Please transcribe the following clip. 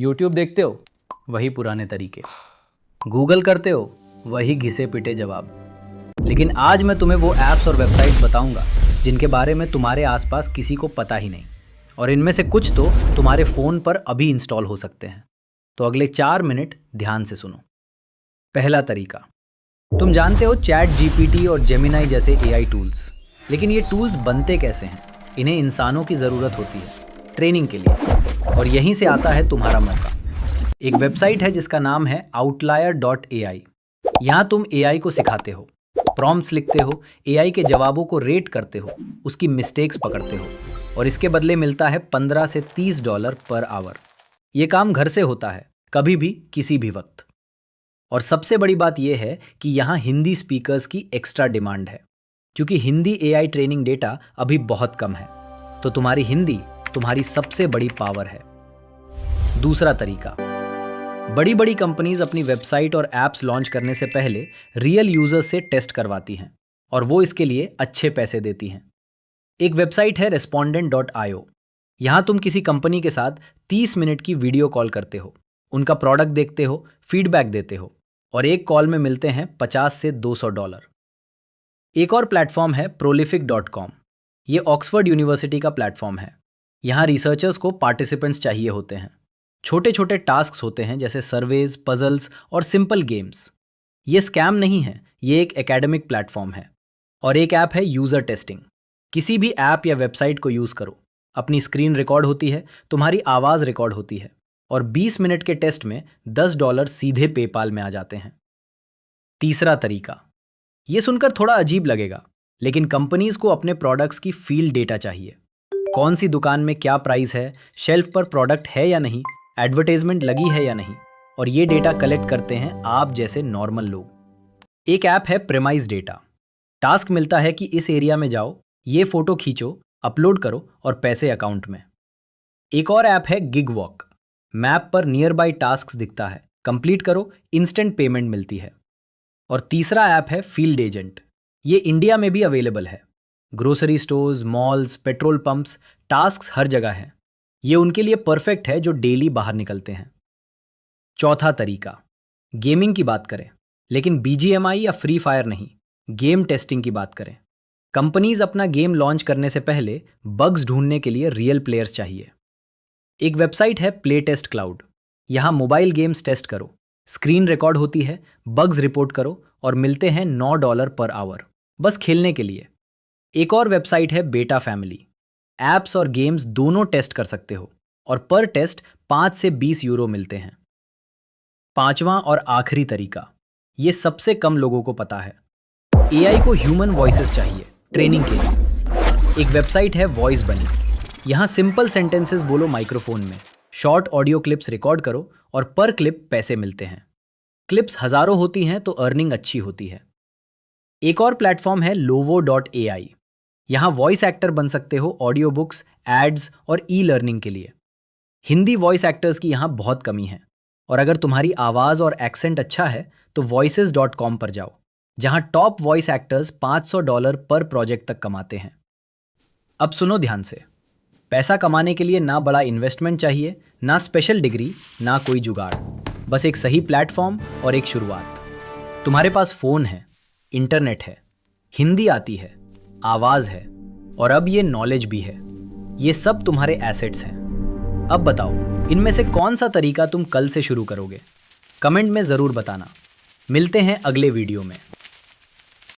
YouTube देखते हो, वही पुराने तरीके। गूगल करते हो, वही घिसे पिटे जवाब। लेकिन आज मैं तुम्हें वो ऐप्स और वेबसाइट्स बताऊंगा जिनके बारे में तुम्हारे आसपास किसी को पता ही नहीं, और इनमें से कुछ तो तुम्हारे फ़ोन पर अभी इंस्टॉल हो सकते हैं। तो अगले 4 मिनट ध्यान से सुनो। पहला तरीका, तुम जानते हो चैट जीपीटी और जेमिनाई जैसे एआई टूल्स, लेकिन ये टूल्स बनते कैसे हैं? इन्हें इंसानों की ज़रूरत होती है ट्रेनिंग के लिए, और यहीं से आता है तुम्हारा मौका। एक वेबसाइट है जिसका नाम है outlier.ai। यहाँ तुम एआई को सिखाते हो, प्रॉम्प्ट्स लिखते हो, एआई के जवाबों को रेट करते हो, उसकी मिस्टेक्स पकड़ते हो, और इसके बदले मिलता है $15 से $30 पर आवर। ये काम घर से होता है, कभी भी किसी भी वक्त। और सबसे बड़ी बात यह है कि यहाँ हिंदी स्पीकर्स की एक्स्ट्रा डिमांड है, क्योंकि हिंदी एआई ट्रेनिंग डेटा अभी बहुत कम है। तो तुम्हारी हिंदी तुम्हारी सबसे बड़ी पावर है। दूसरा तरीका, बड़ी बड़ी कंपनीज अपनी वेबसाइट और एप्स लॉन्च करने से पहले रियल यूजर्स से टेस्ट करवाती हैं, और वो इसके लिए अच्छे पैसे देती हैं। एक वेबसाइट है respondent.io। यहाँ तुम किसी कंपनी के साथ 30 मिनट की वीडियो कॉल करते हो, उनका प्रोडक्ट देखते हो, फीडबैक देते हो, और एक कॉल में मिलते हैं $50 से $200। एक और प्लेटफॉर्म है prolific.com। ये ऑक्सफोर्ड यूनिवर्सिटी का प्लेटफॉर्म है। यहाँ रिसर्चर्स को पार्टिसिपेंट्स चाहिए होते हैं। छोटे छोटे टास्क्स होते हैं जैसे सर्वेज, पजल्स और सिंपल गेम्स। ये स्कैम नहीं है, ये एक एकेडमिक प्लेटफॉर्म है। और एक ऐप है यूज़र टेस्टिंग। किसी भी ऐप या वेबसाइट को यूज़ करो, अपनी स्क्रीन रिकॉर्ड होती है, तुम्हारी आवाज़ रिकॉर्ड होती है, और 20 मिनट के टेस्ट में $10 सीधे पेपाल में आ जाते हैं। तीसरा तरीका, ये सुनकर थोड़ा अजीब लगेगा, लेकिन कंपनीज को अपने प्रोडक्ट्स की फील्ड डेटा चाहिए। कौन सी दुकान में क्या प्राइस है, शेल्फ पर प्रोडक्ट है या नहीं, एडवर्टाइजमेंट लगी है या नहीं, और ये डेटा कलेक्ट करते हैं आप जैसे नॉर्मल लोग। एक ऐप है प्रेमाइज डेटा। टास्क मिलता है कि इस एरिया में जाओ, ये फोटो खींचो, अपलोड करो और पैसे अकाउंट में। एक और ऐप है गिग वॉक। मैप पर नियर बाई टास्क दिखता है, कंप्लीट करो, इंस्टेंट पेमेंट मिलती है। और तीसरा ऐप है फील्ड एजेंट। ये इंडिया में भी अवेलेबल है। Grocery stores, malls, petrol pumps, टास्क हर जगह है। ये उनके लिए परफेक्ट है जो डेली बाहर निकलते हैं। चौथा तरीका, गेमिंग की बात करें, लेकिन बीजीएमआई या फ्री फायर नहीं, गेम टेस्टिंग की बात करें। कंपनीज अपना गेम लॉन्च करने से पहले बग्स ढूंढने के लिए रियल प्लेयर्स चाहिए। एक वेबसाइट है प्ले टेस्ट क्लाउड। यहाँ मोबाइल गेम्स टेस्ट करो, स्क्रीन रिकॉर्ड होती है, बग्स रिपोर्ट करो, और मिलते हैं $9 पर आवर, बस खेलने के लिए। एक और वेबसाइट है बेटा फैमिली। ऐप्स और गेम्स दोनों टेस्ट कर सकते हो, और पर टेस्ट 5 से 20 यूरो मिलते हैं। पांचवा और आखिरी तरीका, ये सबसे कम लोगों को पता है। एआई को ह्यूमन वॉइसेस चाहिए ट्रेनिंग के लिए। एक वेबसाइट है वॉइस बनी। यहाँ सिंपल सेंटेंसेस बोलो माइक्रोफोन में, शॉर्ट ऑडियो क्लिप्स रिकॉर्ड करो, और पर क्लिप पैसे मिलते हैं। क्लिप्स हजारों होती हैं तो अर्निंग अच्छी होती है। एक और प्लेटफॉर्म है lovo.ai। यहाँ वॉइस एक्टर बन सकते हो ऑडियो बुक्स, एड्स और ई लर्निंग के लिए। हिंदी वॉइस एक्टर्स की यहाँ बहुत कमी है, और अगर तुम्हारी आवाज़ और एक्सेंट अच्छा है तो voices.com पर जाओ, जहाँ टॉप वॉइस एक्टर्स $500 पर प्रोजेक्ट तक कमाते हैं। अब सुनो ध्यान से, पैसा कमाने के लिए ना बड़ा इन्वेस्टमेंट चाहिए, ना स्पेशल डिग्री, ना कोई जुगाड़, बस एक सही प्लेटफॉर्म और एक शुरुआत। तुम्हारे पास फ़ोन है, इंटरनेट है, हिंदी आती है, आवाज़ है, और अब ये नॉलेज भी है। ये सब तुम्हारे एसेट्स हैं। अब बताओ, इनमें से कौन सा तरीका तुम कल से शुरू करोगे? कमेंट में ज़रूर बताना। मिलते हैं अगले वीडियो में।